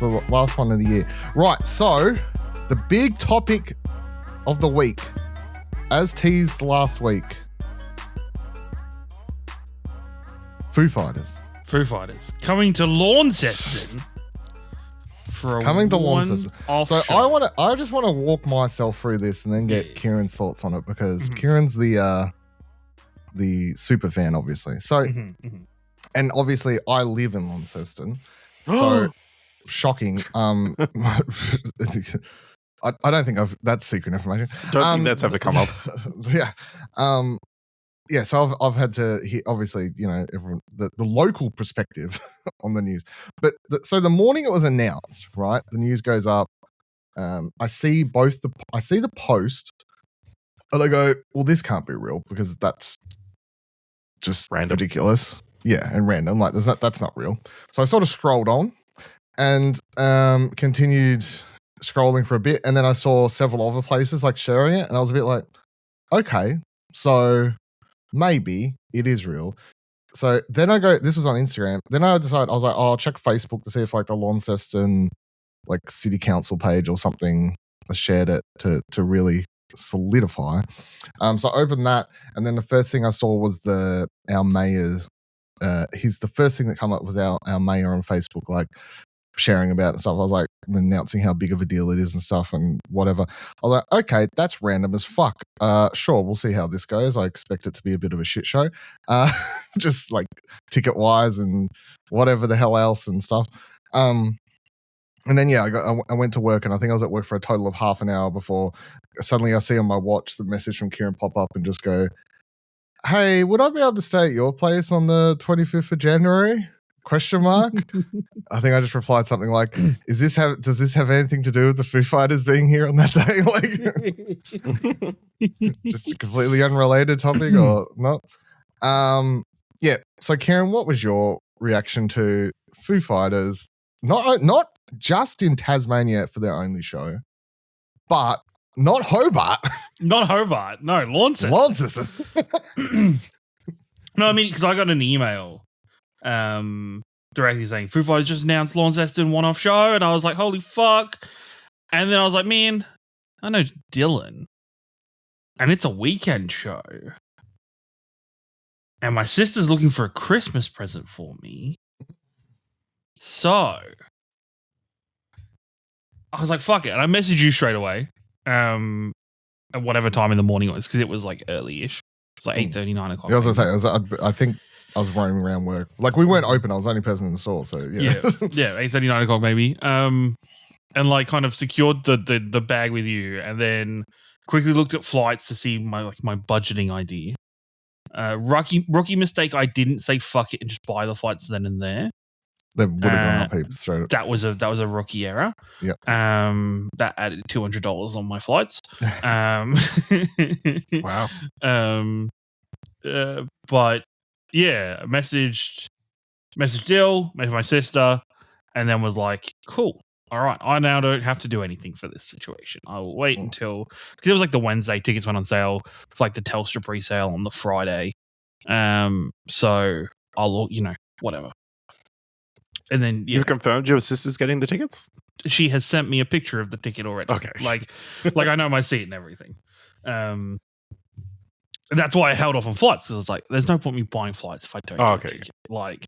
It's the last one of the year. Right, so the big topic of the week, as teased last week, Foo Fighters. Foo Fighters coming to Launceston for a one-off So show. I just want to walk myself through this and then get Kieran's thoughts on it, because Kieran's the super fan, obviously. So, and obviously I live in Launceston, so shocking. I don't think that's secret information. Don't think that's ever come up. Yeah. Yeah, so I've had to hear, obviously, everyone, the local perspective on the news. But so the morning it was announced, right? The news goes up. I see the post, and I go, well, this can't be real, because that's just ridiculous. Yeah, and random. Like, that's not real. So I sort of scrolled on and continued scrolling for a bit, and then I saw several other places like sharing it, and I was a bit like, okay, so maybe it is real. So then I go, this was on Instagram. Then I decided, I was like, I'll check Facebook to see if like the Launceston like city council page or something has shared it to really solidify. So I opened that, and then the first thing I saw was our mayor. The first thing that came up was our mayor on Facebook, like sharing about it and stuff. I was like announcing how big of a deal it is and stuff and whatever. I was like, okay, that's random as fuck. Sure, we'll see how this goes. I expect it to be a bit of a shit show. Just like ticket wise and whatever the hell else and stuff. And then I went to work, and I think I was at work for a total of half an hour before suddenly I see on my watch the message from Kieran pop up and just go, hey, would I be able to stay at your place on the 25th of January? ? I think I just replied something like, does this have anything to do with the Foo Fighters being here on that day? Like, just a completely unrelated topic or not? Yeah. So Kieran, what was your reaction to Foo Fighters? Not just in Tasmania for their only show, but not Hobart. Not Hobart. No, Launceston. No, I mean, because I got an email directly saying Foo Fighters just announced Launceston one-off show, and I was like, holy fuck. And then I was like, man, I know Dylan, and it's a weekend show, and my sister's looking for a Christmas present for me, so I was like, fuck it. And I messaged you straight away at whatever time in the morning it was, because it was like early-ish. It was like 8:30, 9 o'clock. Yeah, I was going to say, I think I was roaming around work. Like, we weren't open. I was the only person in the store, so yeah. Yeah, 8:30, 9 o'clock maybe. And like kind of secured the bag with you, and then quickly looked at flights to see my budgeting idea. Rookie mistake, I didn't say fuck it and just buy the flights then and there. They would have gone up heaps straight up. That was a rookie error. Yep. That added $200 on my flights. Wow. But yeah, messaged Dill, messaged my sister, and then was like, cool. All right, I now don't have to do anything for this situation. I will wait until, because it was like the Wednesday, tickets went on sale for like the Telstra pre-sale on the Friday. So I'll, whatever. And then You've confirmed your sister's getting the tickets? She has sent me a picture of the ticket already. Okay. Like I know my seat and everything. And that's why I held off on flights, because I was like, there's no point me buying flights if I don't get a ticket. Like,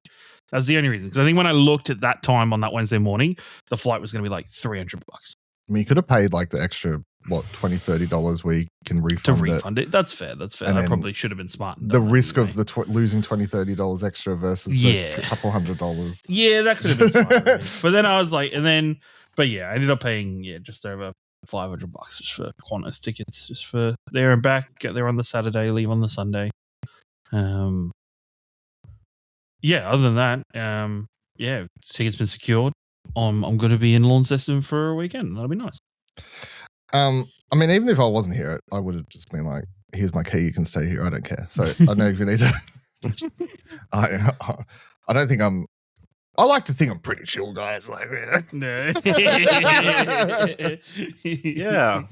that's the only reason. Because I think when I looked at that time on that Wednesday morning, the flight was going to be like $300. I mean, you could have paid like the extra, $20, $30 where you can refund it. That's fair. And I probably should have been smart. The risk of losing $20, $30 extra versus a couple $100. Yeah, that could have been smart. Really. But then I was like, I ended up paying just over $500 just for Qantas tickets, just for there and back. Get there on the Saturday, leave on the Sunday. Other than that, tickets been secured. I'm going to be in Launceston for a weekend. That'll be nice. I mean, even if I wasn't here, I would have just been like, here's my key, you can stay here, I don't care. So I don't know if you need to. I don't think I like to think I'm pretty chill, guys. Like, No. Yeah.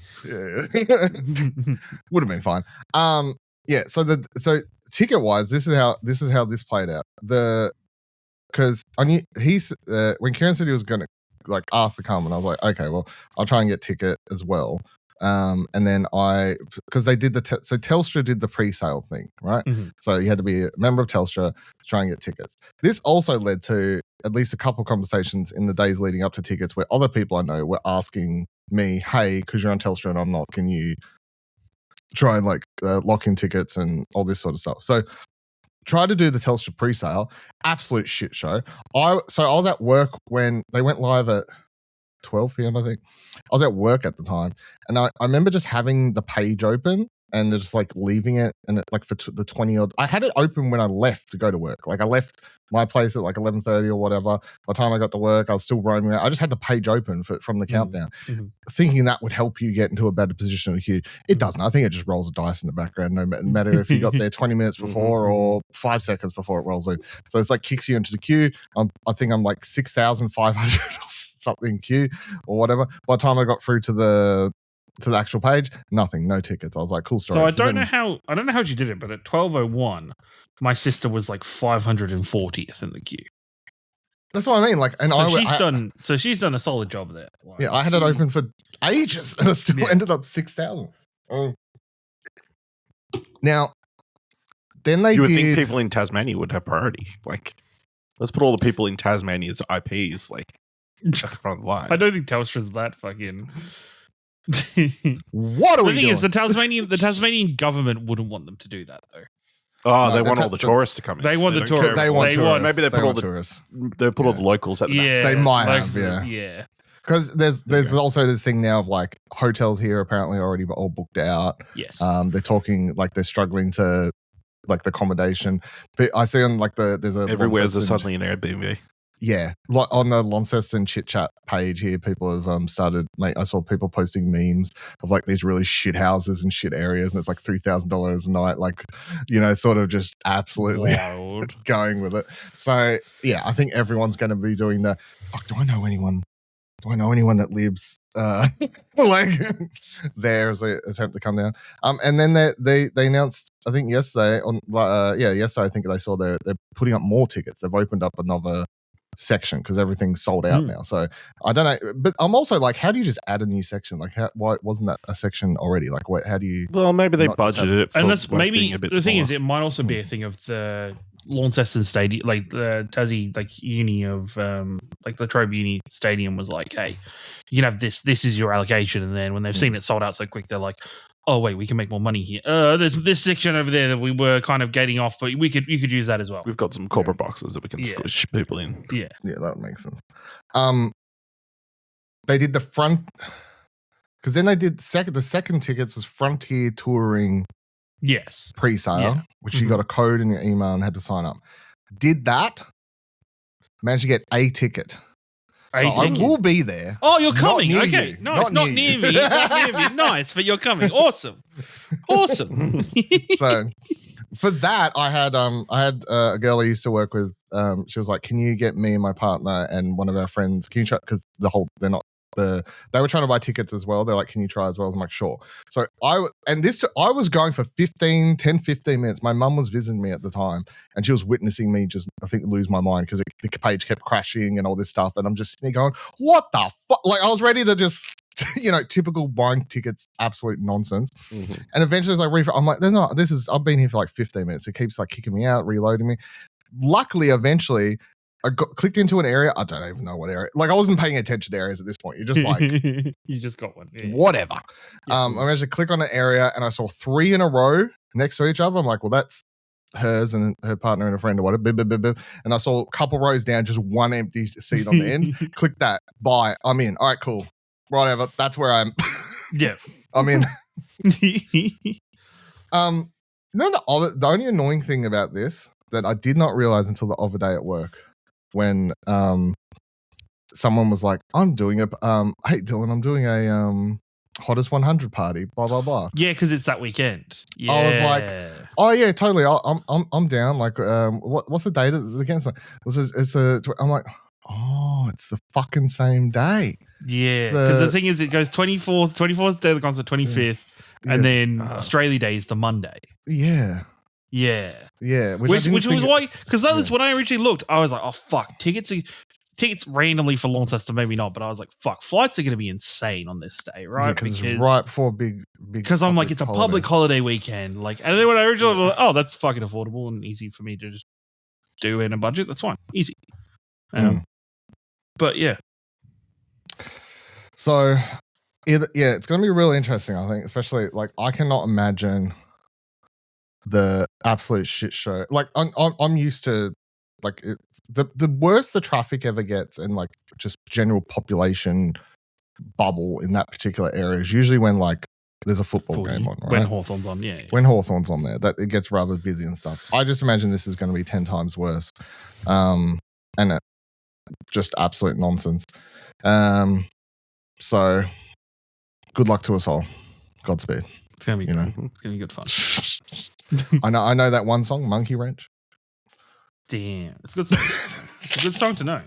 Would have been fine. So ticket wise, this is how this played out. Because when Kieran said he was going to like asked to come, and I was like, okay, well, I'll try and get ticket as well. And then because they did so Telstra did the pre-sale thing, right? Mm-hmm. So you had to be a member of Telstra to try and get tickets. This also led to at least a couple of conversations in the days leading up to tickets where other people I know were asking me, hey, because you're on Telstra and I'm not, can you try and like lock in tickets and all this sort of stuff? So try to do the Telstra pre-sale, absolute shit show. I was at work when they went live at 12 p.m. I think. I was at work at the time, and I remember just having the page open and just like leaving it, and like for the 20 odd. I had it open when I left to go to work. Like I left my place at like 11:30 or whatever. By the time I got to work, I was still roaming around. I just had the page open from the countdown, thinking that would help you get into a better position in the queue. It doesn't. I think it just rolls a dice in the background, no matter if you got there 20 minutes before or 5 seconds before it rolls in. So it's like kicks you into the queue. I think I'm like 6,500 or something queue or whatever. By the time I got through to the actual page, nothing, no tickets. I was like, cool story. So I don't know how she did it, but at 12:01, my sister was like 540th in the queue. That's what I mean. Like, and she's done a solid job there. Like, yeah, I had it open for ages, and it still ended up 6,000. Now, then you would think people in Tasmania would have priority. Like, let's put all the people in Tasmania's IPs like at the front line. I don't think Telstra's that fucking. What are we doing? The thing is, the Tasmanian government wouldn't want them to do that, though. Oh, they want all the tourists to come in. They want the tourists. They want tourists. Maybe they put all the tourists. They put all the locals at the back. They might have, yeah. Because there's also this thing now of like hotels here apparently already all booked out. Yes. They're talking like they're struggling to like the accommodation. But I see on like there's a everywhere's suddenly an Airbnb. Yeah, like on the Launceston chit chat page here, people have started. I saw people posting memes of like these really shit houses and shit areas, and it's like $3,000 a night. Like, sort of just absolutely going with it. So yeah, I think everyone's going to be doing the. Fuck, do I know anyone that lives like there as they attempt to come down? And then they announced, I think yesterday yesterday I think they saw they're putting up more tickets. They've opened up another section because everything's sold out now. So I don't know, but I'm also like, how do you just add a new section? Like, why wasn't that a section already? Like, how do you? Well, maybe they budgeted it, and that's like maybe a bit the thing smaller. is, it might also be a thing of the Launceston Stadium, like the Tassie, like uni of like the Latrobe Uni Stadium was like, hey, you can have this. This is your allocation, and then when they've seen it sold out so quick, they're like, oh wait, we can make more money here. There's this section over there that we were kind of gating off, but you could use that as well. We've got some corporate boxes that we can squish people in. Yeah, that would make sense. They did the front because then they did the second tickets was Frontier Touring. Yes, pre-sale, which you got a code in your email and had to sign up. Did that? Managed to get a ticket. I will be there. Oh, you're coming. Okay. You. No, it's not near me. Not near me. Nice, but you're coming. Awesome. So for that, I had a girl I used to work with. She was like, "Can you get me and my partner and one of our friends? Can you try?" Because they were trying to buy tickets as well. They're like, "Can you try as well?" I'm like, "Sure." So I was going for 15 minutes. My mum was visiting me at the time, and she was witnessing me just, I think, lose my mind because the page kept crashing and all this stuff. And I'm just sitting there going, "What the fuck?" Like I was ready to just, typical buying tickets, absolute nonsense. And eventually, it's like, I'm like, "There's not. I've been here for like 15 minutes. It keeps like kicking me out, reloading me." Luckily, eventually, I clicked into an area. I don't even know what area. Like I wasn't paying attention to areas at this point. You're just like, you just got one. Yeah. Whatever. Yeah. I managed to click on an area and I saw 3 in a row next to each other. I'm like, well, that's hers and her partner and a friend or whatever. And I saw a couple rows down, just one empty seat on the end. Click that. Buy. I'm in. All right, cool. Whatever. That's where I'm. Yeah. I'm in. The only annoying thing about this that I did not realize until the other day at work, when someone was like, hey Dylan, I'm doing a hottest 100 party, blah blah blah. Yeah, because it's that weekend. Yeah. I was like, oh yeah, totally. I'm down. Like, what's the date again? I'm like, oh, it's the fucking same day. Yeah, because the thing is, it goes 24th is the day of the concert, 25th, and then Australia Day is the Monday. Yeah. Yeah. Yeah. Which was why, because that was when I originally looked, I was like, oh fuck, tickets are tickets randomly for Launceston, maybe not, but I was like, fuck, flights are going to be insane on this day, right? Because it's right before big. Because I'm like, it's a public holiday weekend. Like, and then when I originally was like, oh, that's fucking affordable and easy for me to just do in a budget. That's fine. Easy. But yeah. So, it's going to be really interesting, I think, especially like I cannot imagine the absolute shit show. Like I'm used to like the worse the traffic ever gets and like just general population bubble in that particular area is usually when like there's a football game on, right? When Hawthorn's on, yeah. When Hawthorn's on there, that it gets rather busy and stuff. I just imagine this is going to be 10 times worse. And just absolute nonsense. So good luck to us all. Godspeed. It's gonna be it's gonna be good fun. I know that one song, Monkey Wrench. Damn. It's a good song. It's a good song to know.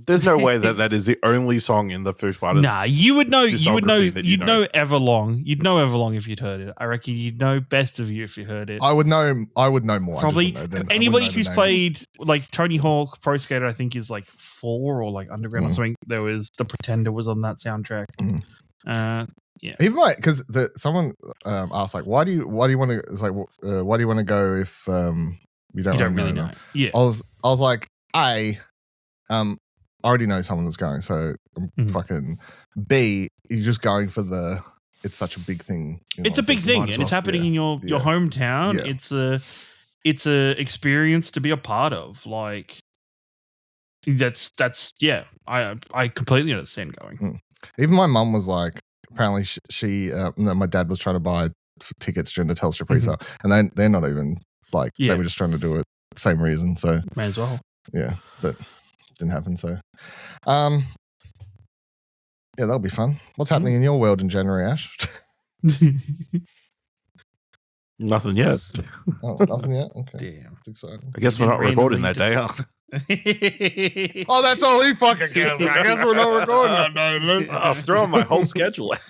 There's no way that is the only song in the Foo Fighters. Nah, you would know. You'd know Everlong. You'd know Everlong if you'd heard it. I reckon you'd know Best of You if you heard it. I would know more. Probably anybody who's played like Tony Hawk Pro Skater, I think is like 4 or like Underground or something. There was The Pretender was on that soundtrack. Yeah. Even like because someone asked like why do you want to? It's like why do you want to go if you don't really know? Yeah. I was like I already know someone that's going, so fucking B. You're just going for it's such a big thing. It's a big thing, and it's happening in your hometown. Yeah. It's a experience to be a part of. Like that's yeah. I completely understand going. Even my mum was like, apparently she my dad was trying to buy tickets during the Telstra pre-sale, and they're not even like they were just trying to do it same reason. So may as well. Yeah, but didn't happen. So, yeah, that'll be fun. What's happening in your world in January, Ash? Nothing yet. Oh, nothing yet? Okay. Damn. It's exciting. I guess we're not recording that day, huh? Oh, that's all he fucking cares. I guess we're not recording that day, Lynn. I'm throwing my whole schedule out.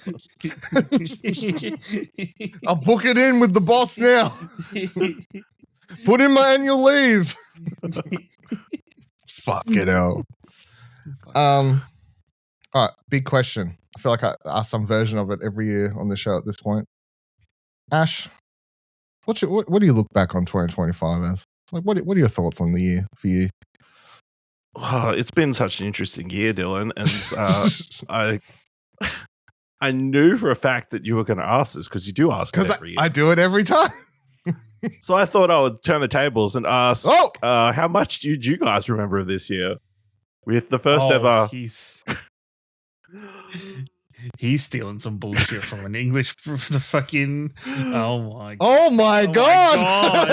I'll book it in with the boss now. Put in my annual leave. Fuck it out. All right, big question. I feel like I ask some version of it every year on the show at this point. Ash, what do you look back on 2025 as? Like, what are your thoughts on the year for you? Oh, it's been such an interesting year, Dylan, and I knew for a fact that you were going to ask this because you do ask it every year. I do it every time. So I thought I would turn the tables and ask, how much did you guys remember of this year? With the first ever... He's stealing some bullshit from an English the fucking god. Oh my god.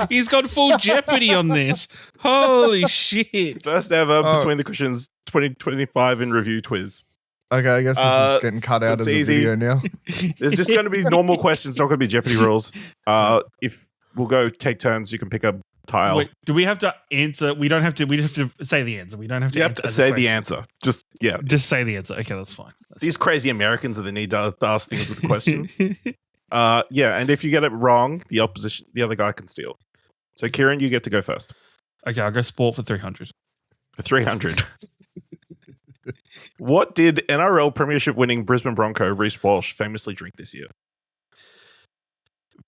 He's got full Jeopardy on this. Holy shit. First ever Between the Cushions 2025 in review quiz. Okay, I guess this is getting cut out as a video now. There's just going to be normal questions, not going to be Jeopardy rules. If we'll go take turns, you can pick a tile. Wait, do we have to answer? We don't have to. We just have to say the answer. We don't have to. You have to say the answer. Just say the answer. Okay, that's fine. These crazy Americans that need to ask things with the question. And if you get it wrong, the other guy can steal. So, Kieran, you get to go first. Okay, I'll go sport for 300. For 300. What did NRL Premiership winning Brisbane Bronco Reece Walsh famously drink this year?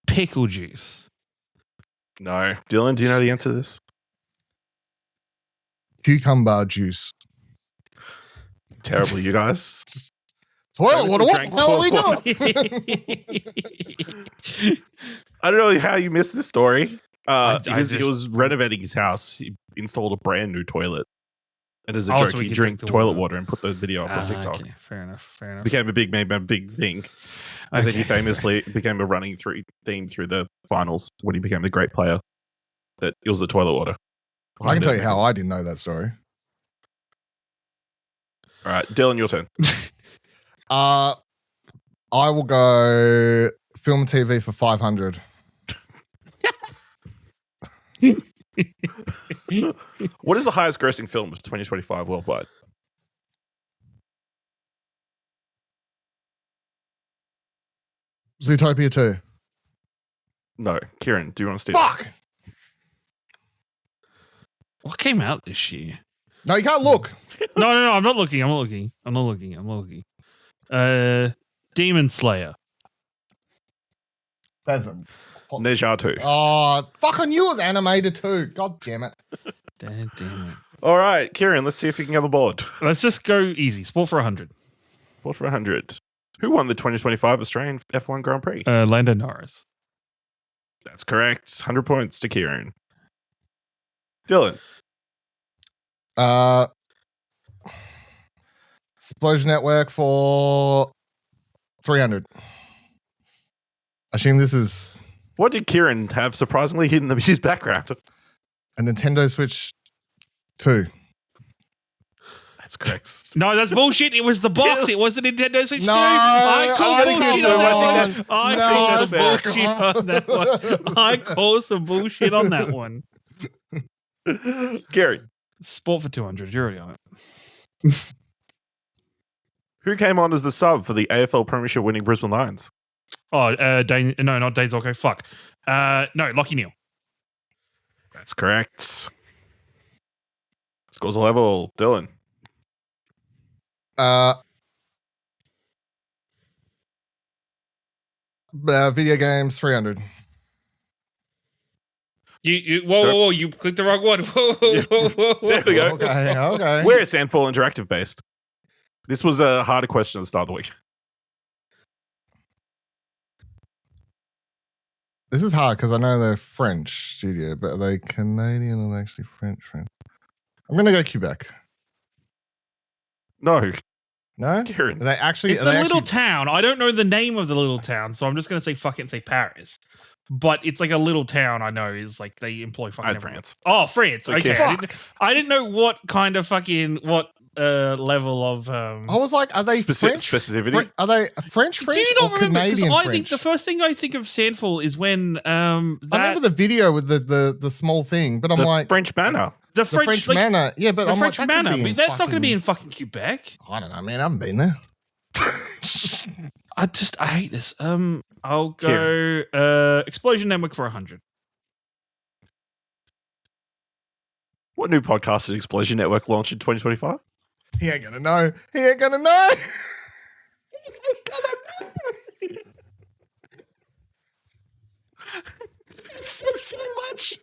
Pickle juice. No. Dylan, do you know the answer to this? Cucumber juice. Terrible, you guys. Toilet water. What the hell are we doing? I don't know how you missed this story. He was renovating his house. He installed a brand new toilet. And as a joke, he drank toilet water and put the video up on TikTok. Okay. Fair enough. Became a big thing. And then he famously became a running theme through the finals when he became a great player. That it was the toilet water. I can tell you how I didn't know that story. All right, Dylan, your turn. I will go film TV for 500. What is the highest grossing film of 2025 worldwide? Zootopia 2. No. Kieran, do you want to steal? Fuck! What came out this year? No, you can't look. No, I'm not looking. Demon Slayer. Doesn't. Neja 2. Oh, fuck, I knew it was animated too. God damn it. Damn it. All right, Kieran, let's see if you can get the board. Let's just go easy. Sport for 100. Sport for 100. Who won the 2025 Australian F1 Grand Prix? Lando Norris. That's correct. 100 points to Kieran. Dylan. Explosion Network for 300. I assume this is... What did Kieran have surprisingly hidden in his background? A Nintendo Switch 2. That's correct. No, that's bullshit. It was the box. It was the Nintendo Switch 2. I called bullshit on that one. I called some bullshit on that one. Gary. Sport for 200. You're already on it. Who came on as the sub for the AFL Premiership winning Brisbane Lions? Oh, not Dane Zorko. Fuck. No, Lockie Neal. That's correct. Scores a level. Dylan. Video games 300. Whoa, you clicked the wrong one. Whoa. There we go. Okay. Where is Sandfall Interactive based? This was a harder question at the start of the week. This is hard because I know they're French studio, but are they Canadian or actually French? I'm going to go Quebec. No. Kieran. Are they actually? It's a little town. I don't know the name of the little town, so I'm just going to say say Paris. But it's like a little town I know is like they employ fucking France. Oh, France. Okay. I didn't know what kind of level of I was like, are they French? Specificity? Are they French Do you not or remember? Canadian I French? think the first thing I think of Sandfall is when I remember the video with the small thing, but I'm like French banner. The French manor. Yeah, but the I'm French like, manor. But that's not going to be in fucking Quebec. I don't know, man. I haven't been there. I hate this. I'll go Explosion Network for 100. What new podcast did Explosion Network launch in 2025? He ain't gonna know. He ain't gonna know. It's so much.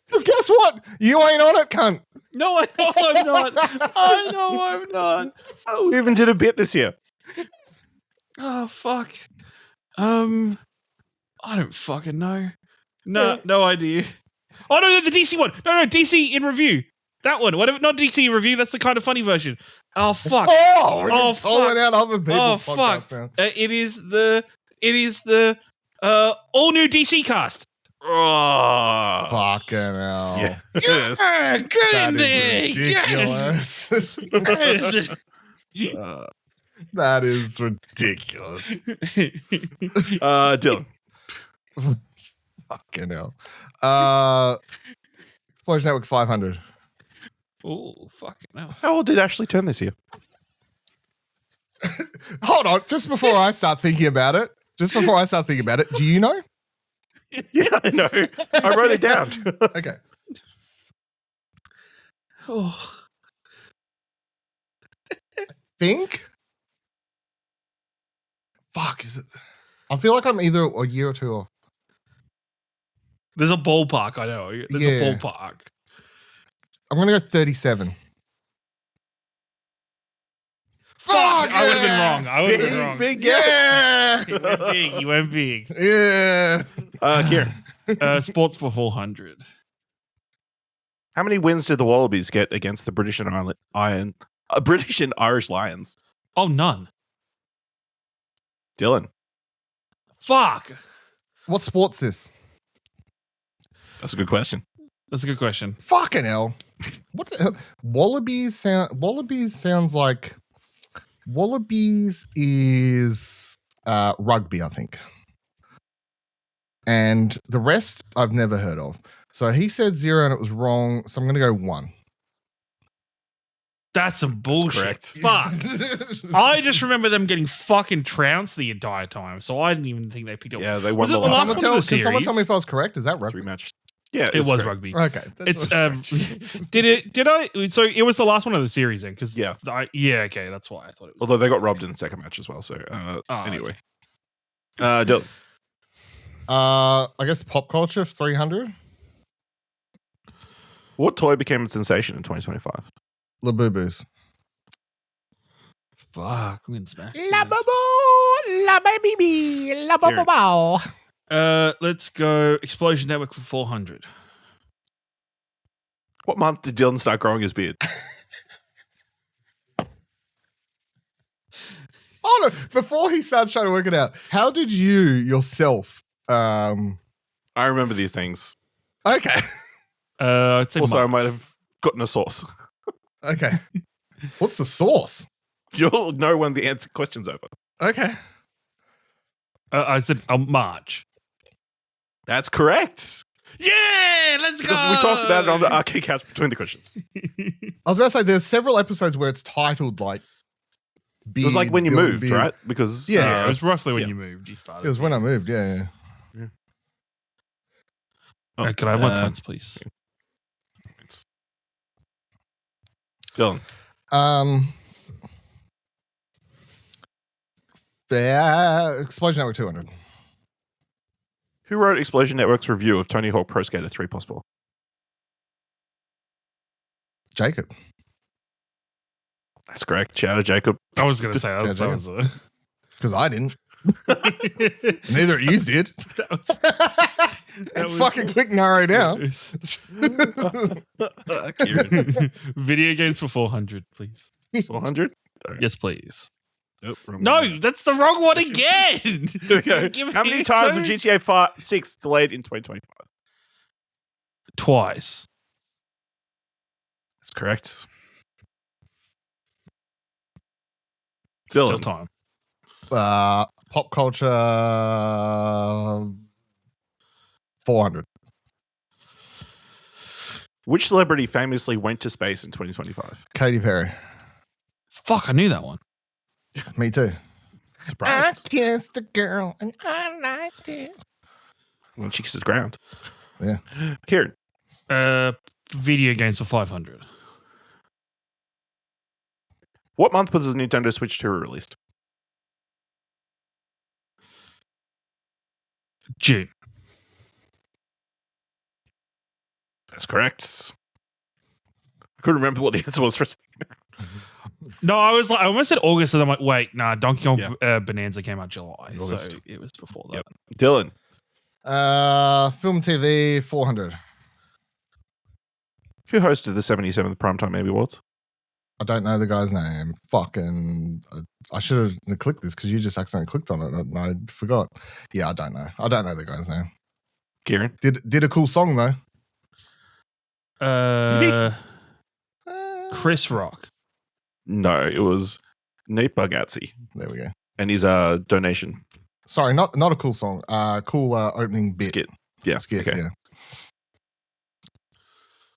Because guess what? You ain't on it, cunt. No, I know I'm not. I know I'm not. Oh, we even did a bit this year. Oh, fuck. I don't fucking know. No idea. Oh, no, the DC one. No, DC in review. That one. Whatever. Not DC in review. That's the kind of funny version. Oh, fuck. We're just calling out other people. Oh, fuck. It is the all new DC cast. Oh, fucking hell. Yeah. Yes. Get in there. Ridiculous. Yes. That is ridiculous. Dylan. Fucking hell. Explosion Network 500. Oh, fucking hell. How old did Ashley turn this year? Hold on. Just before I start thinking about it, do you know? Yeah, I know. I wrote it down. Okay. Oh. Think? Fuck, is it? I feel like I'm either a year or two off. There's a ballpark, I know. There's a ballpark. I'm going to go 37. Fuck! I would have been wrong. I would have been wrong. Big, yeah! You went big. Yeah. Kieran. Sports for 400. How many wins did the Wallabies get against the British and Irish Lions? Oh, none. Dylan. Fuck. What sport's this? That's a good question. Fucking hell. What the hell? Wallabies sounds like Wallabies is rugby, I think. And the rest I've never heard of. So he said 0 and it was wrong. So I'm going to go 1. That's some bullshit. Correct. Fuck. I just remember them getting fucking trounced the entire time, so I didn't even think they picked up. Yeah, they won the last last one. Can someone tell me if I was correct? Is that rugby? 3 matches. Yeah, It was correct. rugby. Okay. It's did I? So it was the last one of the series then? Because okay, that's why I thought it was. Although they got robbed in the second match as well. So anyway, Dylan. I guess pop culture 300. What toy became a sensation in 2025? Labubu's. Fuck, I'm getting smashed. La baby, la bow. Let's go Explosion Network for 400. What month did Dylan start growing his beard? Oh no! Before he starts trying to work it out, how did you yourself? I remember these things. Okay. I'd say also, March. I might have gotten a source. Okay. What's the source? You'll know when the answer question's over. Okay. I said March. That's correct. Yeah, let's go. Because we talked about it on the arcade couch between the questions. I was about to say there's several episodes where it's titled like. It was like when you moved, right? Because it was roughly when you moved. You started. It was when I moved. Yeah. Oh, could I have 1 points, please? Dylan. Explosion Network 200. Who wrote Explosion Network's review of Tony Hawk Pro Skater 3+4? Jacob. That's correct. Shout out Jacob. I was going to say that was because I didn't. Neither of you did. It's fucking quick narrow down. Video games for 400, please. 400? Yes, please. Nope, no, that's the wrong one again. Okay. How many times was GTA 6 delayed in 2025? Twice. That's correct. Still time. Pop culture 400. Which celebrity famously went to space in 2025? Katy Perry. Fuck, I knew that one. Me too. Surprised. I kissed a girl and I liked it. When she kisses ground. Yeah. Kieran. Video games for 500. What month was the Nintendo Switch 2 released? June. That's correct. I couldn't remember what the answer was for a second. No, I almost said August, and I'm like, wait, nah, Donkey Kong Bonanza came out July, August. So it was before that. Yep. Dylan. Film TV 400. Who hosted the 77th Primetime Emmy Awards? I don't know the guy's name. Fucking, I should have clicked this because you just accidentally clicked on it and I forgot. Yeah, I don't know. I don't know the guy's name. Kieran. Did a cool song though. Chris Rock. No, it was Nate Bargatze. There we go. And his donation. Sorry, not a cool song. Cool opening bit. Skit. Yeah. Skit, okay.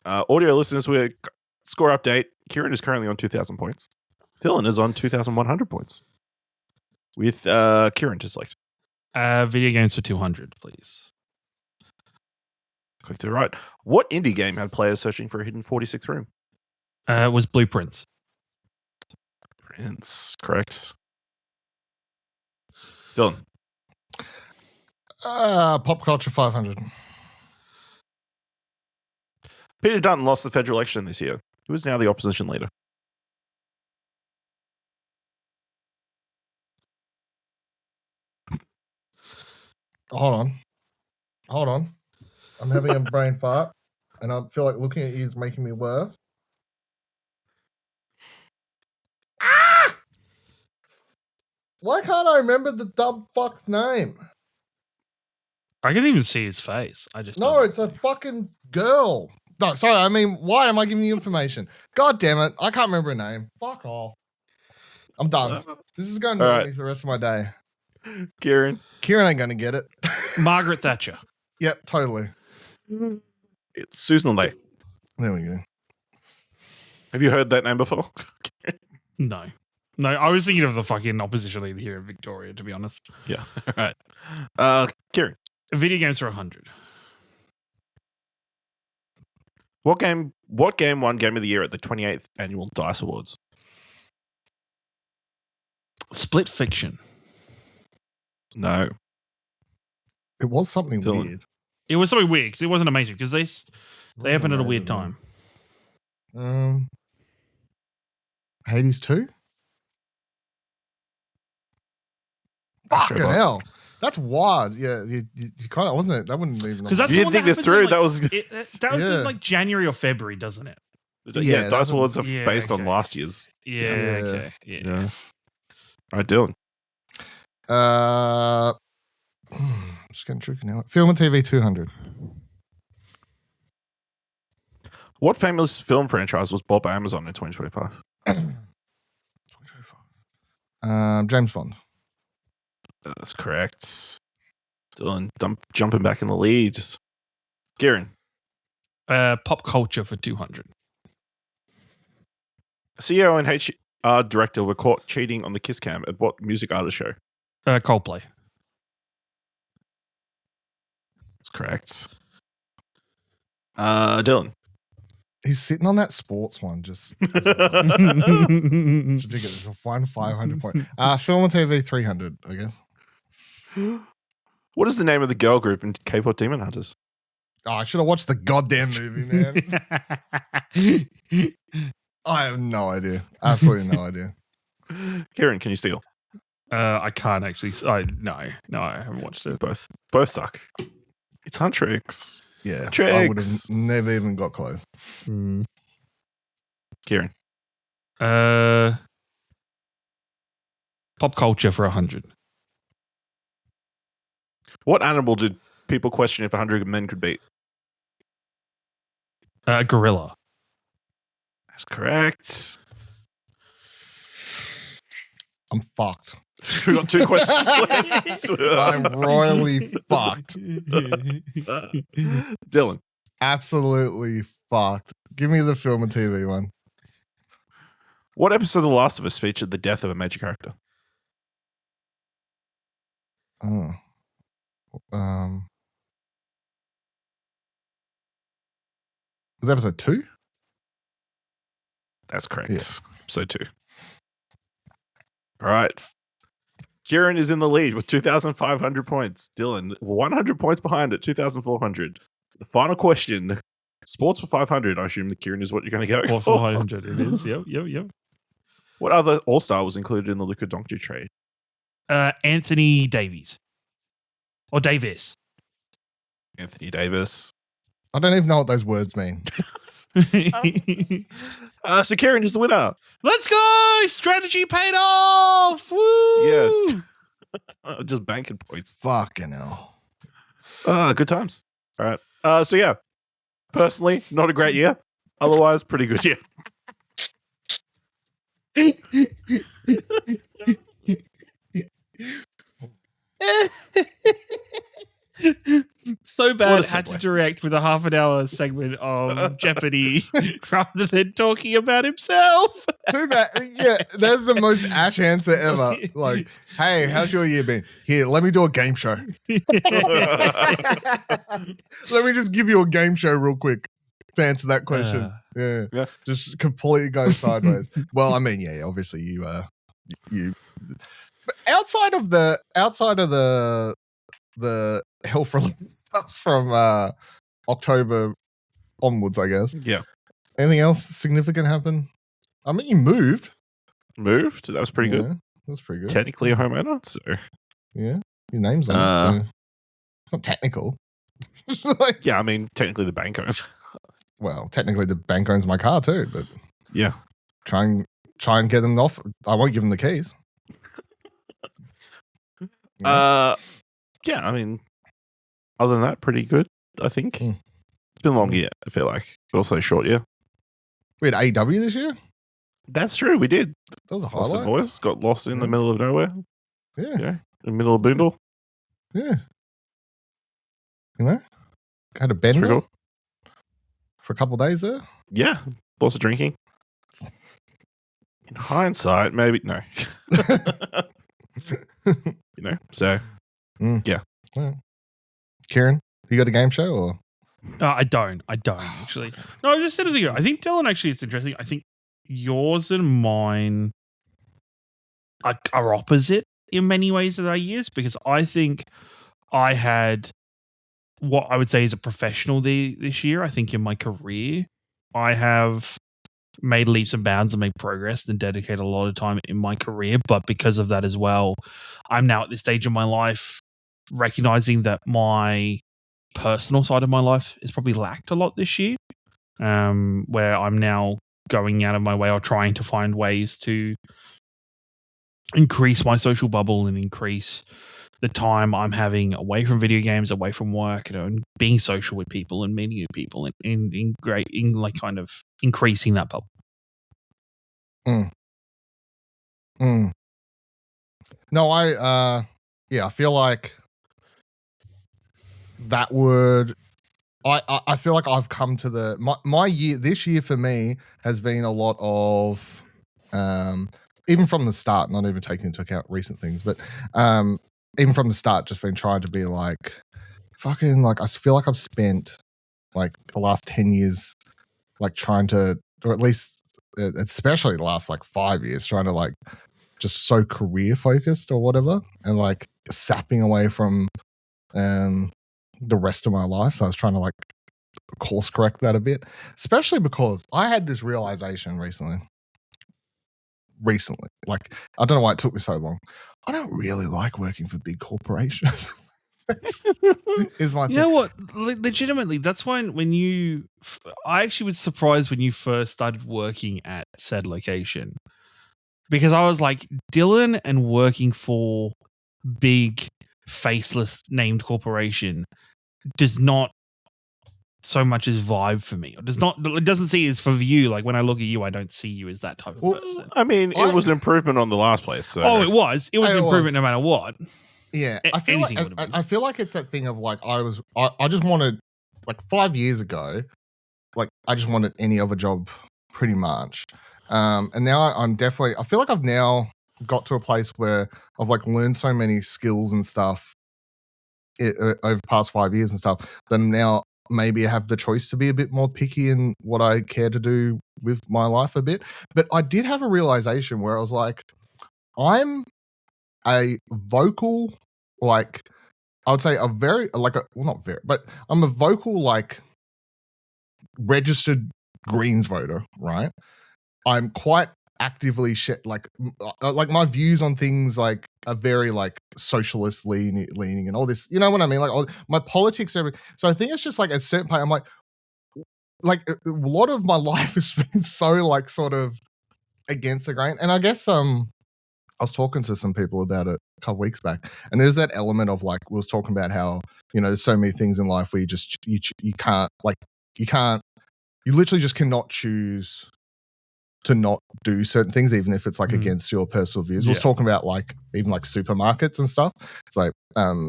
yeah. Audio listeners, we're score update. Kieran is currently on 2,000 points. Dylan is on 2,100 points. With Kieran to select. Video games for 200, please. Click to the right. What indie game had players searching for a hidden 46th room? It was Blueprints. Prince, correct. Dylan. Pop culture 500. Peter Dutton lost the federal election this year. Who is now the opposition leader? Hold on. I'm having a brain fart, and I feel like looking at you is making me worse. Ah! Why can't I remember the dumb fuck's name? I can't even see his face. No, it's a fucking girl. No, sorry. I mean, why am I giving you information? God damn it! I can't remember her name. Fuck off. I'm done. This is going to annoy me for the rest of my day. Kieran ain't going to get it. Margaret Thatcher. Yep, totally. It's Susan Lay. There we go. Have you heard that name before? No. No, I was thinking of the fucking opposition leader here in Victoria, to be honest. Yeah. All right. Kieran. Video games are 100. What game won Game of the Year at the 28th Annual DICE Awards? Split Fiction. No. It was something Dylan. weird. It was something weird because it wasn't amazing because they happened at a weird time. Hades 2? Fucking hell. That's wild. Yeah, you kind of wasn't it? That wouldn't even. Because that's you didn't think this through. Like, that was in like January or February, doesn't it? Yeah, DICE Awards are based on last year's. Yeah. Okay. Yeah. All right, Dylan. Just getting tricky now. Film and TV 200. What famous film franchise was bought by Amazon in 2025? 2025. James Bond. That's correct. Dylan jumping back in the lead. Kieran. Pop culture for 200. CEO and HR director were caught cheating on the kiss cam at what music artist show? Coldplay. That's correct. Dylan. He's sitting on that sports one. Just ridiculous. It's a fun 500 point. Film and TV 300, I guess. What is the name of the girl group in K-pop Demon Hunters? Oh, I should have watched the goddamn movie, man. I have no idea. Absolutely no idea. Kieran, can you steal? I can't actually. No, I haven't watched it. Both suck. It's Huntrix. Yeah, Tricks. I would have never even got close. Kieran. Pop culture for 100. What animal did people question if 100 men could beat? Gorilla. That's correct. I'm fucked. We've got 2 questions left. I'm royally fucked. Dylan. Absolutely fucked. Give me the film and TV one. What episode of The Last of Us featured the death of a major character? Oh. Was episode 2? That's correct. Yeah. Episode 2. All right. Kieran is in the lead with 2,500 points. Dylan, 100 points behind at 2,400. The final question. Sports for 500. I assume that Kieran is what you're going to go for. 500 it is. Yep. What other All-Star was included in the Luka Doncic trade? Anthony Davies. Or Davis. Anthony Davis. I don't even know what those words mean. So Kieran is the winner. Let's go! Strategy paid off! Woo! Yeah. Just banking points. Fucking hell. Good times. All right. So yeah. Personally, not a great year. Otherwise, pretty good year. So bad had to direct with a half an hour segment of Jeopardy rather than talking about himself. Too bad. Yeah, that's the most Ash answer ever. Like, hey, how's your year been? Here, let me do a game show. Let me just give you a game show real quick to answer that question. Yeah. Just completely go sideways. Well, I mean, yeah, obviously you but outside of the health related stuff from October onwards, I guess. Yeah. Anything else significant happen? I mean, you moved. Moved? That was pretty good. That was pretty good. Technically a homeowner, so. Yeah. Your name's on it. So. It's not technical. Yeah, I mean, technically the bank owns. Well, technically the bank owns my car too, but. Yeah. Try and get them off. I won't give them the keys. Yeah, I mean, other than that, pretty good, I think. It's been a long year, I feel like. But also a short year. We had AEW this year? That's true, we did. That was a Lost highlight. the voice, got lost in the middle of nowhere. Yeah. In the middle of Boondle. Yeah. You know? Had a bender cool. for a couple of days there. Yeah. Lots of drinking. In hindsight, maybe no. So yeah. Kieran, you got a game show or? I don't actually. No, I just said it. I think Dylan actually, it's interesting. I think yours and mine are opposite in many ways of our years, because I think I had what I would say is a professional this year. I think in my career, I have made leaps and bounds and made progress and dedicated a lot of time in my career. But because of that as well, I'm now at this stage of my life recognizing that my personal side of my life is probably lacked a lot this year, where I'm now going out of my way or trying to find ways to increase my social bubble and increase the time I'm having away from video games, away from work, and being social with people and meeting new people, and in like kind of increasing that bubble. No, I feel like that word. I feel like I've come to my year. This year for me has been a lot of, even from the start, not even taking into account recent things, but even from the start, just been trying to be like, fucking, like, I feel like I've spent like the last 10 years, like trying to, or at least, especially the last like 5 years, trying to like just so career focused or whatever, and like sapping away from the rest of my life. So I was trying to like course correct that a bit, especially because I had this realization recently, like, I don't know why it took me so long. I don't really like working for big corporations. Is my thing. You know what? Legitimately, that's why I actually was surprised when you first started working at said location, because I was like, Dylan and working for big faceless named corporation does not so much as vibe for me. It doesn't see as for you. Like when I look at you, I don't see you as that type of person. I mean, it was improvement on the last place. So. Oh, it was improvement no matter what. Yeah, I feel like it's that thing of like I just wanted, like 5 years ago, like I just wanted any other job pretty much, and now I feel like I've now got to a place where I've like learned so many skills and stuff over the past 5 years and stuff, then now maybe I have the choice to be a bit more picky in what I care to do with my life a bit. But I did have a realization where I was like, I'm a vocal, like, I would say a very, like, not very, but I'm a vocal, like, registered Greens voter, right? I'm quite actively like my views on things like are very like socialist leaning and all this, you know what I mean? Like all, my politics, everything. So I think it's just like at a certain point, I'm like a lot of my life has been so like sort of against the grain. And I guess I was talking to some people about it a couple weeks back, and there's that element of like, we was talking about how, you know, there's so many things in life where you literally just cannot choose to not do certain things, even if it's like against your personal views. Yeah. I was talking about like even like supermarkets and stuff. It's like,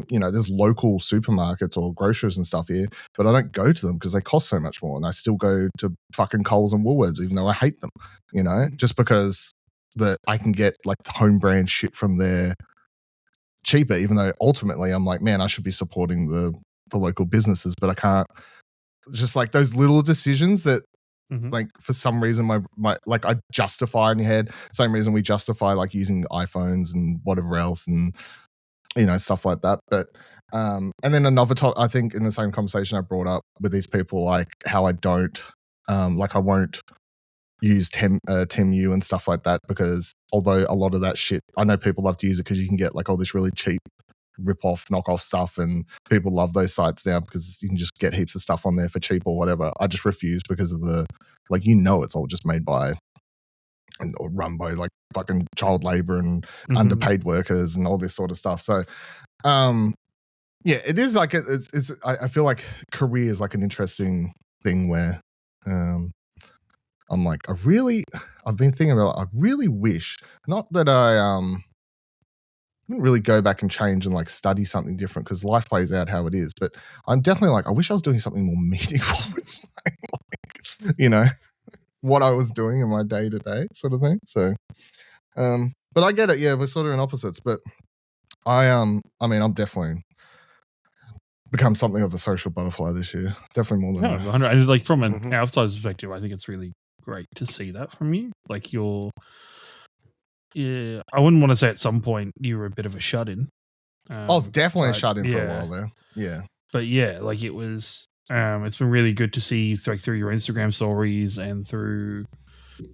you know, there's local supermarkets or grocers and stuff here, but I don't go to them because they cost so much more, and I still go to fucking Coles and Woolworths, even though I hate them, you know, just because I can get like home brand shit from there cheaper, even though ultimately I'm like, man, I should be supporting the local businesses, but I can't. Just like those little decisions that, like, for some reason my like I justify in your head, same reason we justify like using iPhones and whatever else, and you know, stuff like that. But and then another I think in the same conversation I brought up with these people, like how I don't like I won't use TEMU and stuff like that, because although a lot of that shit, I know people love to use it because you can get like all this really cheap rip-off, knockoff stuff, and people love those sites now because you can just get heaps of stuff on there for cheap or whatever. I just refuse because of the, like, you know, it's all just made by or run by like fucking child labor and underpaid workers and all this sort of stuff. So yeah, it is like it's I feel like career is like an interesting thing where I'm like, I've been thinking about, I really wish, not that I didn't really go back and change and like study something different because life plays out how it is, but I'm definitely like, I wish I was doing something more meaningful, like, you know. what I was doing in my day to day sort of thing. So, but I get it. Yeah, we're sort of in opposites. But I mean, I'm definitely become something of a social butterfly this year. Definitely more than. No, 100. And like from an Mhm. outside perspective, I think it's really great to see that from you. Like yeah, I wouldn't want to say at some point you were a bit of a shut-in. I was definitely but shut in for a yeah. while there. Yeah. But yeah, like it was. It's been really good to see through your Instagram stories and through,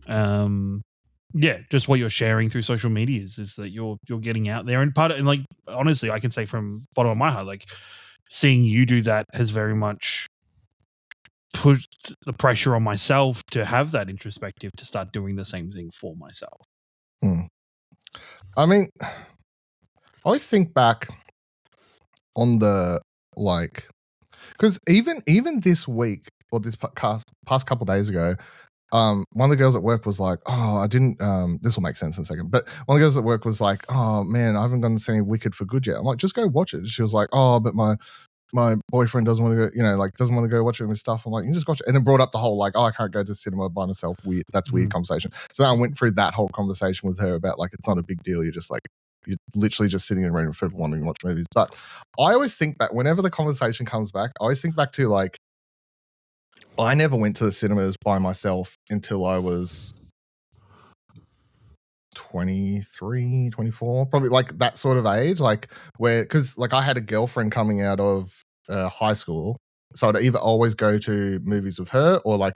yeah, just what you're sharing through social medias is that you're getting out there, and part of, and like honestly, I can say from bottom of my heart, like seeing you do that has very much pushed the pressure on myself to have that introspective to start doing the same thing for myself. I mean, I always think back on the like, because even this week or this past couple days ago, one of the girls at work was like, "Oh, I didn't." This will make sense in a second. But one of the girls at work was like, "Oh man, I haven't gone to see Wicked for good yet." I'm like, "Just go watch it." She was like, "Oh, but my boyfriend doesn't want to go, like doesn't want to go watch it with stuff." I'm like, "You just watch it." And then brought up the whole like, "Oh, I can't go to the cinema by myself." Weird. That's weird conversation. So then I went through that whole conversation with her about like it's not a big deal. You're just like you're literally just sitting in a room with people wanting to watch movies. But I always think back whenever the conversation comes back. I always think back to like I never went to the cinemas by myself until I was 23, 24, probably like that sort of age, like where, because like I had a girlfriend coming out of high school, so I'd either always go to movies with her or like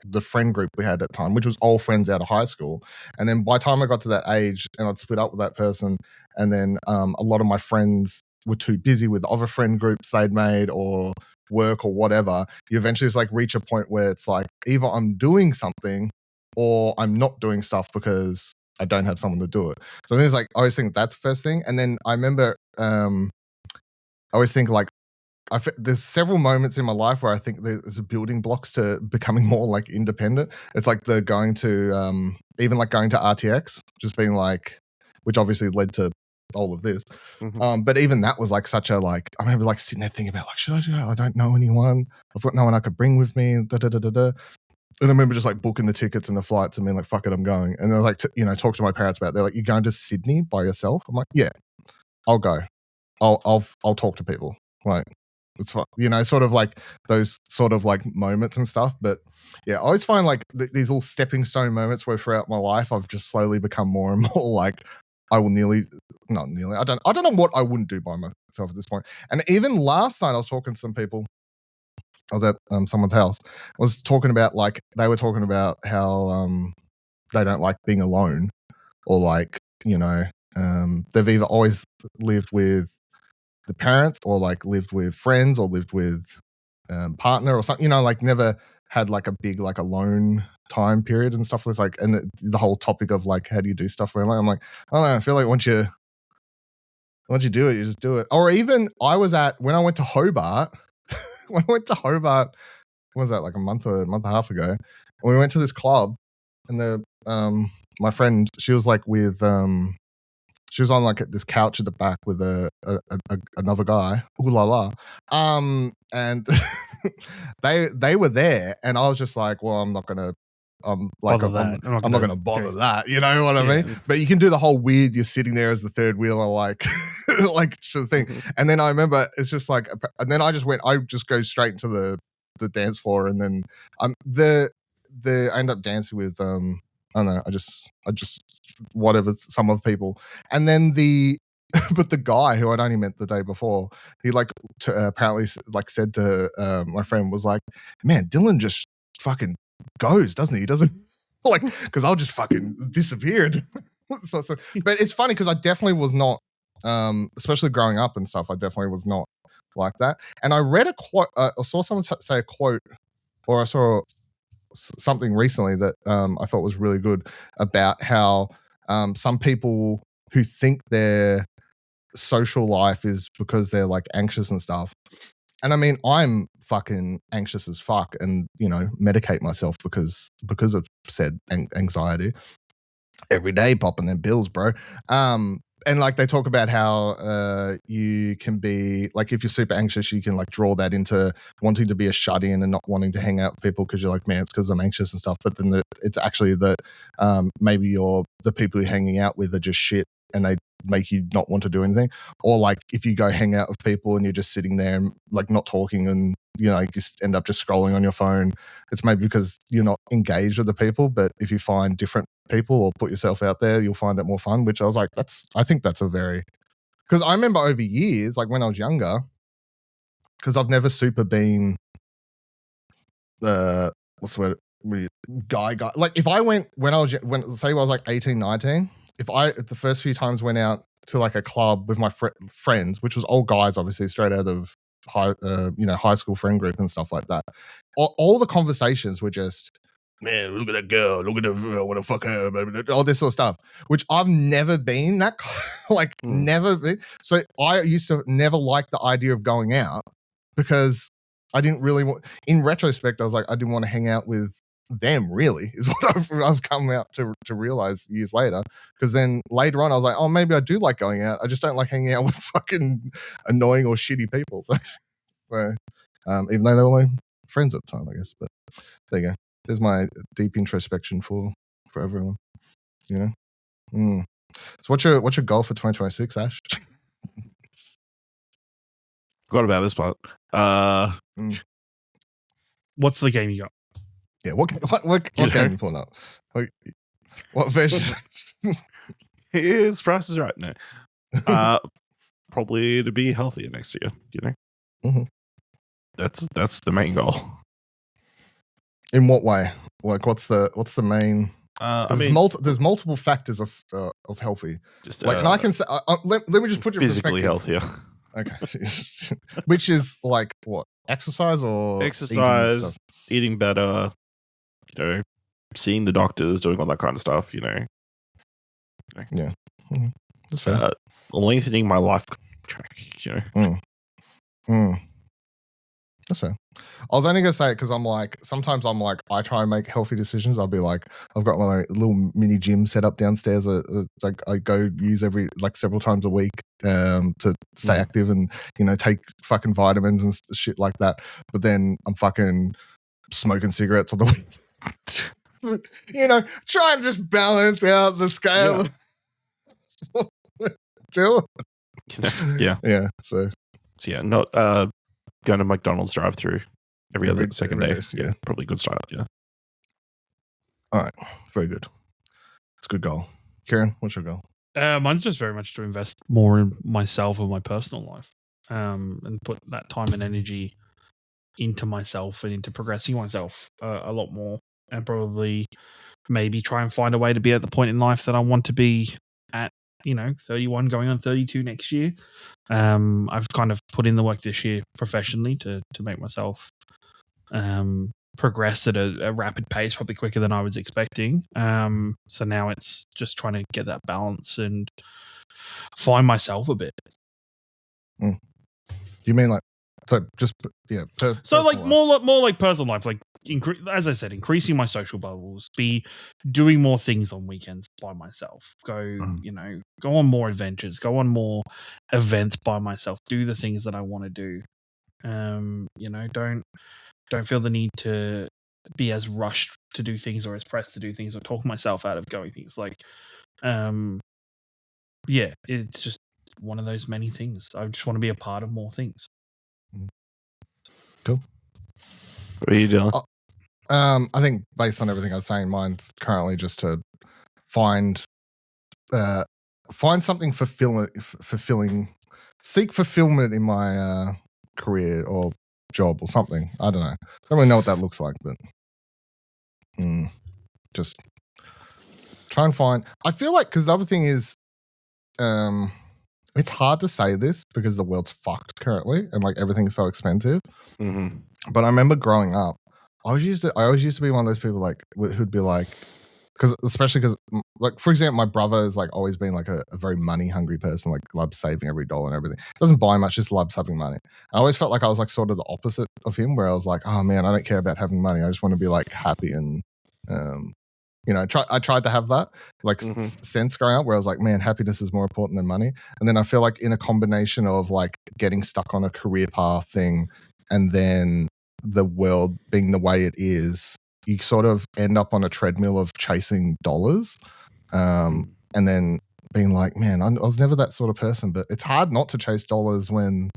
the friend group we had at the time, which was all friends out of high school. And then by the time I got to that age and I'd split up with that person, and then a lot of my friends were too busy with other friend groups they'd made or work or whatever, you eventually just like reach a point where it's like either I'm doing something or I'm not doing stuff because I don't have someone to do it. So there's like I always think that's the first thing. And then I remember I always think like there's several moments in my life where I think there's building blocks to becoming more like independent. It's like the going to even like going to RTX, just being like, which obviously led to all of this. But even that was like such a like I remember like sitting there thinking about like should I do it? I don't know anyone. I've got no one I could bring with me. Da, da, da, da, da. And I remember just like booking the tickets and the flights and being like, fuck it, I'm going. And they're like, talk to my parents about it. They're like, you're going to Sydney by yourself? I'm like, yeah, I'll go. I'll talk to people. Like, it's fun. Sort of like those sort of like moments and stuff. But yeah, I always find like these little stepping stone moments where throughout my life, I've just slowly become more and more like, I will not nearly. I don't know what I wouldn't do by myself at this point. And even last night I was talking to some people. I was at someone's house. I was talking about like they were talking about how they don't like being alone, or like they've either always lived with the parents, or like lived with friends, or lived with partner, or something. Like never had like a big like alone time period and stuff. It's like and the whole topic of like how do you do stuff where I'm like I don't know. I feel like once you do it, you just do it. Or even when I went to Hobart. When I went to Hobart, what was that, like a month and a half ago? And we went to this club, and my friend, she was like with she was on like this couch at the back with another guy. Ooh la la. And they were there, and I was just like, well, I'm not gonna. I'm not going to bother that. You know what I mean? But you can do the whole weird. You're sitting there as the third wheeler, like, like sort of thing. And then I remember it's just like, and then I just go straight into the dance floor, and then I end up dancing with I don't know. I just whatever some of people, and then but the guy who I'd only met the day before, he like apparently like said to my friend was like, man, Dylan just fucking goes, doesn't he doesn't like because I'll just fucking disappeared. so but it's funny because I definitely was not especially growing up and stuff, I definitely was not like that. And I read a quote, I saw someone say a quote, or I saw something recently that I thought was really good about how some people who think their social life is because they're like anxious and stuff. And I mean, I'm fucking anxious as fuck, and medicate myself because of said anxiety every day, popping them pills, bro. and like they talk about how you can be like, if you're super anxious, you can like draw that into wanting to be a shut-in and not wanting to hang out with people because you're like, man, it's because I'm anxious and stuff. But then it's actually that maybe the people you're hanging out with are just shit and they make you not want to do anything. Or like if you go hang out with people and you're just sitting there and like not talking and you just end up just scrolling on your phone, it's maybe because you're not engaged with the people. But if you find different people or put yourself out there, you'll find it more fun. Which I was like, I think that's a very, because I remember over years, like when I was younger, because I've never super been what's the word, guy like if I went say I was like 18, 19, if I the first few times went out to like a club with my friends, which was all guys obviously straight out of high school friend group and stuff like that, all the conversations were just, man, look at that girl, look at her, I want to fuck her, all this sort of stuff, which I've never been that like never been. So I used to never like the idea of going out because I didn't really want, in retrospect, I was like, I didn't want to hang out with them, really, is what I've come out to realize years later. Because then later on, I was like, oh, maybe I do like going out. I just don't like hanging out with fucking annoying or shitty people. So even though they were my friends at the time, I guess. But there you go. There's my deep introspection for everyone. So what's your goal for 2026, Ash? Forgot about this part. What's the game you got? Yeah, what game you pulling up? What version? His price is right now. Probably to be healthier next year. Mm-hmm. That's the main goal. In what way? Like, what's the main? There's multiple factors of healthy. Just like, and I can say, let me just put your physically healthier. Okay, which is like what? Exercise or eating better. Seeing the doctors, doing all that kind of stuff. Yeah, mm-hmm. That's fair. Lengthening my life track. That's fair. I was only gonna say it because sometimes I'm like, I try and make healthy decisions. I'll be like, I've got my little mini gym set up downstairs. Like I go use several times a week to stay active and take fucking vitamins and shit like that. But then I'm fucking smoking cigarettes on the try and just balance out the scale. Yeah. So yeah, not going to McDonald's drive-through every other second day. Yeah, probably a good start. Yeah. All right, very good. It's a good goal. Kieran, what's your goal? Mine's just very much to invest more in myself and my personal life, and put that time and energy into myself and into progressing myself a lot more, and probably maybe try and find a way to be at the point in life that I want to be at. 31 going on 32 next year. I've kind of put in the work this year professionally to make myself progress at a rapid pace, probably quicker than I was expecting. So now it's just trying to get that balance and find myself a bit. You mean like, so just more like personal life, like as I said, increasing my social bubbles, be doing more things on weekends by myself, go on more adventures, go on more events by myself, do the things that I want to do. Don't feel the need to be as rushed to do things or as pressed to do things or talk myself out of going things. Like, it's just one of those many things. I just want to be a part of more things. Cool. What are you doing? I think based on everything I was saying, mine's currently just to find something fulfilling, seek fulfillment in my career or job or something. I don't know. I don't really know what that looks like, but just try and find. I feel like, because the other thing is, it's hard to say this because the world's fucked currently and like everything's so expensive. Mm-hmm. But I remember growing up, I always used to be one of those people like who'd be like, especially because like, for example, my brother has like always been like a very money hungry person, like loves saving every dollar and everything. Doesn't buy much, just loves having money. I always felt like I was like sort of the opposite of him, where I was like, oh man, I don't care about having money. I just want to be like happy and I tried to have that sense growing up where I was like, man, happiness is more important than money. And then I feel like in a combination of like getting stuck on a career path thing and then the world being the way it is, you sort of end up on a treadmill of chasing dollars. And then being like, man, I was never that sort of person, but it's hard not to chase dollars when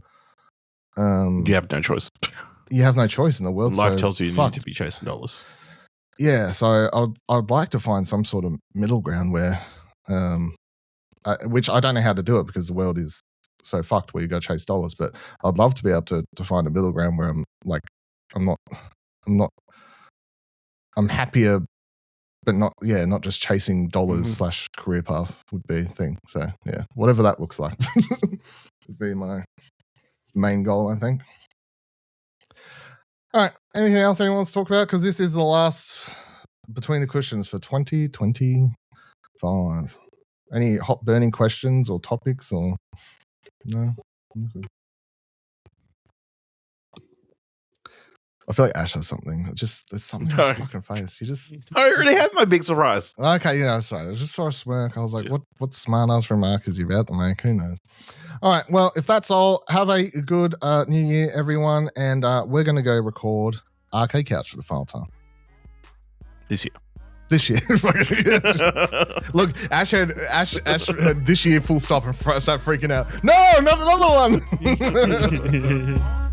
you have no choice. You have no choice in the world. Life tells you need to be chasing dollars. Yeah, so I'd like to find some sort of middle ground where, which I don't know how to do it because the world is so fucked where you go chase dollars. But I'd love to be able to find a middle ground where I'm happier, but not just chasing dollars / career path would be a thing. So yeah, whatever that looks like would be my main goal, I think. All right. Anything else anyone wants to talk about? Because this is the last Between the Cushions for 2025. Any hot burning questions or topics or no? Okay. I feel like Ash has something. There's something in his fucking face. I already had my big surprise. Okay, yeah, that's right. I just saw a smirk. I was like, what smart ass remark is he about to make? Who knows? All right, well, if that's all, have a good New Year, everyone. And we're going to go record Arcade Couch for the final time. This year. Look, Ash had this year full stop and start freaking out. No, not another one.